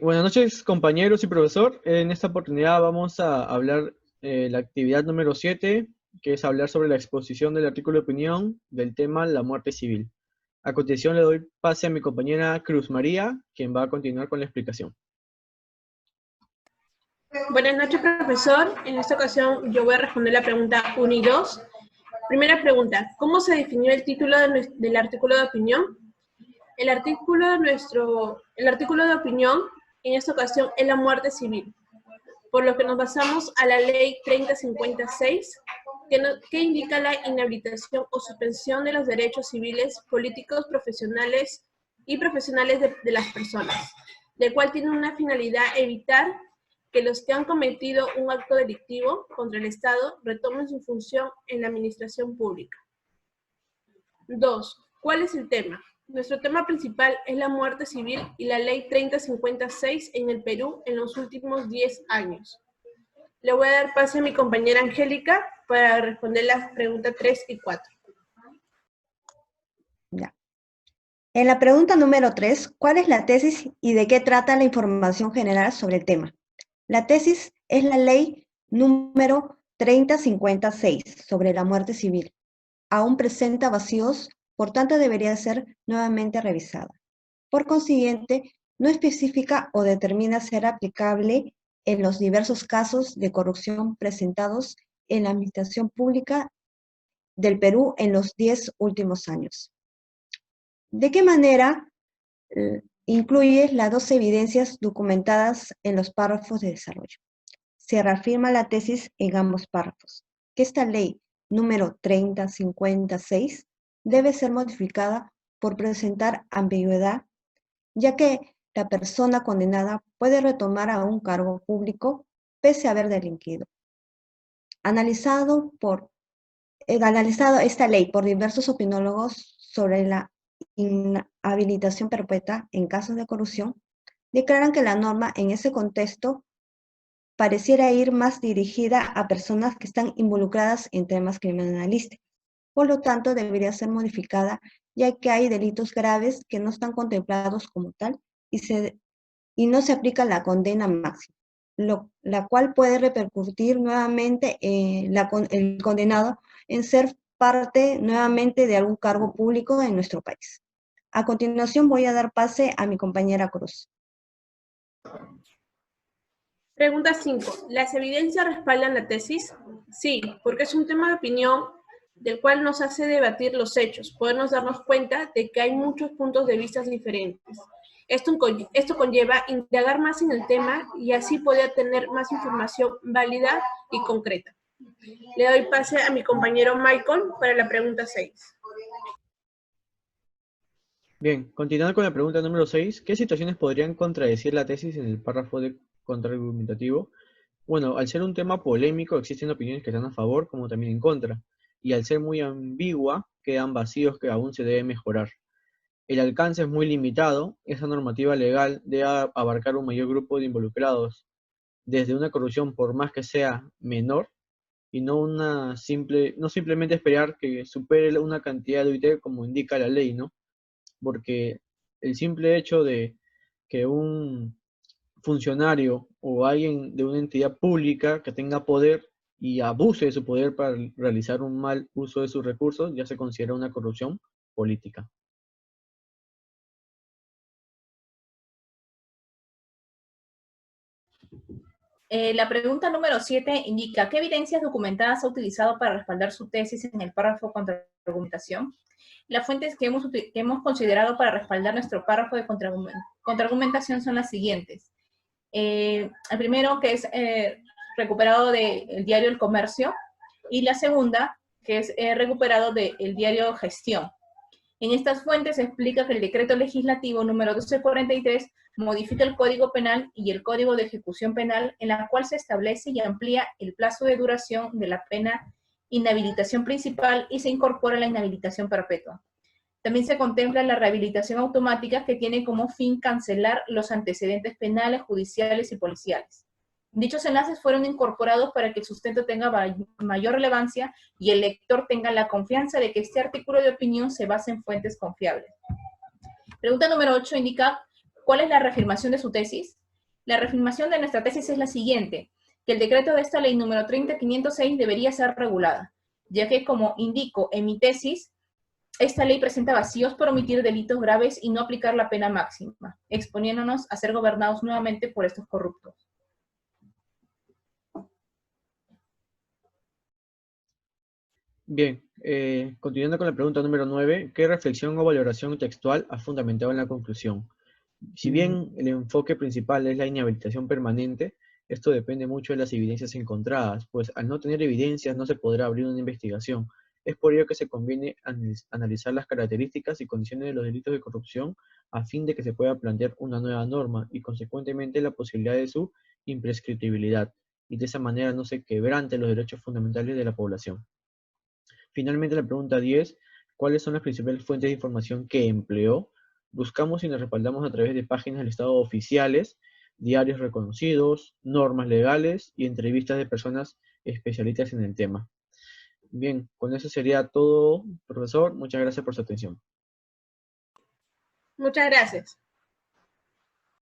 Buenas noches, compañeros y profesor. En esta oportunidad vamos a hablar la actividad número 7, que es hablar sobre la exposición del artículo de opinión del tema la muerte civil. A continuación le doy pase a mi compañera Cruz María, quien va a continuar con la explicación. Buenas noches, profesor. En esta ocasión yo voy a responder la pregunta 1 y 2. Primera pregunta, ¿cómo se definió el título del artículo de opinión? El artículo de opinión en esta ocasión es la muerte civil, por lo que nos basamos a la ley 3056, que indica la inhabilitación o suspensión de los derechos civiles, políticos, profesionales y profesionales de las personas, del cual tiene una finalidad evitar que los que han cometido un acto delictivo contra el Estado retomen su función en la administración pública. 2. ¿Cuál es el tema? Nuestro tema principal es la muerte civil y la ley 3056 en el Perú en los últimos 10 años. Le voy a dar pase a mi compañera Angélica para responder las preguntas 3 y 4. Ya. En la pregunta número 3, ¿cuál es la tesis y de qué trata la información general sobre el tema? La tesis es la ley número 3056 sobre la muerte civil. Aún presenta vacíos, por tanto debería ser nuevamente revisada. Por consiguiente, no especifica o determina ser aplicable en los diversos casos de corrupción presentados en la administración pública del Perú en los 10 últimos años. ¿De qué manera incluye las dos evidencias documentadas en los párrafos de desarrollo? Se reafirma la tesis en ambos párrafos, que esta ley número 3056 debe ser modificada por presentar ambigüedad, ya que la persona condenada puede retomar a un cargo público pese a haber delinquido. Analizado esta ley por diversos opinólogos sobre la inhabilitación perpetua en casos de corrupción, declaran que la norma en ese contexto pareciera ir más dirigida a personas que están involucradas en temas criminalísticos. Por lo tanto, debería ser modificada, ya que hay delitos graves que no están contemplados como tal y no se aplica la condena máxima, la cual puede repercutir nuevamente el condenado en ser parte nuevamente de algún cargo público en nuestro país. A continuación voy a dar pase a mi compañera Cruz. Pregunta 5. ¿Las evidencias respaldan la tesis? Sí, porque es un tema de opinión del cual nos hace debatir los hechos, podernos darnos cuenta de que hay muchos puntos de vista diferentes. Esto conlleva indagar más en el tema y así poder tener más información válida y concreta. Le doy pase a mi compañero Michael para la pregunta 6. Bien, continuando con la pregunta número 6, ¿qué situaciones podrían contradecir la tesis en el párrafo de contraargumentativo? Bueno, al ser un tema polémico existen opiniones que están a favor como también en contra, y al ser muy ambigua quedan vacíos que aún se debe mejorar. El alcance es muy limitado, esa normativa legal debe abarcar un mayor grupo de involucrados, desde una corrupción por más que sea menor, y no simplemente esperar que supere una cantidad de OIT como indica la ley, ¿no? Porque el simple hecho de que un funcionario o alguien de una entidad pública que tenga poder y abuse de su poder para realizar un mal uso de sus recursos, ya se considera una corrupción política. La pregunta número 7 indica, ¿qué evidencias documentadas ha utilizado para respaldar su tesis en el párrafo contra argumentación? Las fuentes que hemos considerado para respaldar nuestro párrafo de contraargumentación son las siguientes. El primero, que es recuperado del diario El Comercio, y la segunda, que es recuperado del diario Gestión. En estas fuentes se explica que el decreto legislativo número 1243 modifica el Código Penal y el Código de Ejecución Penal, en la cual se establece y amplía el plazo de duración de la pena inhabilitación principal y se incorpora la inhabilitación perpetua. También se contempla la rehabilitación automática, que tiene como fin cancelar los antecedentes penales, judiciales y policiales. Dichos enlaces fueron incorporados para que el sustento tenga mayor relevancia y el lector tenga la confianza de que este artículo de opinión se basa en fuentes confiables. Pregunta número 8 indica, ¿cuál es la reafirmación de su tesis? La reafirmación de nuestra tesis es la siguiente, que el decreto de esta ley número 30.506 debería ser regulada, ya que, como indico en mi tesis, esta ley presenta vacíos por omitir delitos graves y no aplicar la pena máxima, exponiéndonos a ser gobernados nuevamente por estos corruptos. Bien, continuando con la pregunta número 9, ¿qué reflexión o valoración textual ha fundamentado en la conclusión? Si bien el enfoque principal es la inhabilitación permanente, esto depende mucho de las evidencias encontradas, pues al no tener evidencias no se podrá abrir una investigación. Es por ello que se conviene analizar las características y condiciones de los delitos de corrupción a fin de que se pueda plantear una nueva norma y consecuentemente la posibilidad de su imprescriptibilidad, y de esa manera no se quebranten los derechos fundamentales de la población. Finalmente, la pregunta 10, ¿cuáles son las principales fuentes de información que empleó? Buscamos y nos respaldamos a través de páginas del Estado oficiales, diarios reconocidos, normas legales y entrevistas de personas especialistas en el tema. Bien, con eso sería todo, profesor. Muchas gracias por su atención. Muchas gracias.